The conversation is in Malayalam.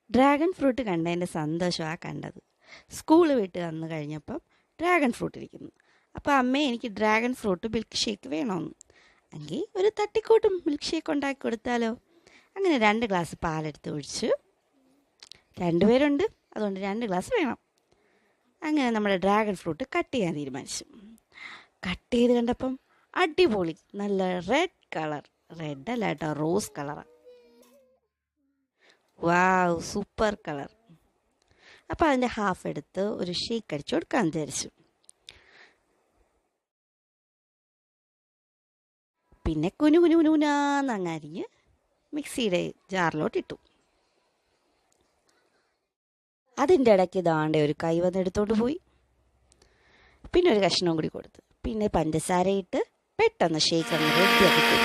ഡ്രാഗൺ ഫ്രൂട്ട് കണ്ടതിൻ്റെ സന്തോഷമാണ് കണ്ടത്. സ്കൂൾ വിട്ട് വന്നു കഴിഞ്ഞപ്പം ഡ്രാഗൺ ഫ്രൂട്ട് ഇരിക്കുന്നു. അപ്പോൾ അമ്മയെ എനിക്ക് ഡ്രാഗൺ ഫ്രൂട്ട് മിൽക്ക് ഷേക്ക് വേണമെന്ന്. എങ്കിൽ ഒരു തട്ടിക്കൂട്ടും മിൽക്ക് ഷേക്ക് ഉണ്ടാക്കി കൊടുത്താലോ? അങ്ങനെ 2 ഗ്ലാസ് പാലെടുത്ത് ഒഴിച്ച്, 2 പേരുണ്ട്, അതുകൊണ്ട് 2 ഗ്ലാസ് വേണം. അങ്ങനെ നമ്മുടെ ഡ്രാഗൺ ഫ്രൂട്ട് കട്ട് ചെയ്യാൻ തീരുമാനിച്ചു. കട്ട് ചെയ്ത് കണ്ടപ്പം അടിപൊളി, നല്ല റെഡ് കളർ. റെഡ് അല്ല കേട്ടോ, റോസ് കളറാണ്. വാവ്, സൂപ്പർ കളർ. അപ്പോൾ അതിൻ്റെ ഹാഫ് എടുത്ത് ഒരു ഷേക്ക് അടിച്ചു കൊടുക്കാൻ വിചാരിച്ചു. പിന്നെ കുനുകുനുകുനാന്ന് അങ്ങ് അരിഞ്ഞ് മിക്സിയുടെ ജാറിലോട്ടിട്ടു. അതിൻ്റെ ഇടയ്ക്ക് ദാണ്ടെ ഒരു കൈ വന്നെടുത്തോണ്ട് പോയി. പിന്നെ ഒരു കഷ്ണവും കൂടി കൊടുത്തു. പിന്നെ പഞ്ചസാരയിട്ട് പെട്ടെന്ന് ഷേക്ക് അങ്ങ് റെഡിയാക്കി.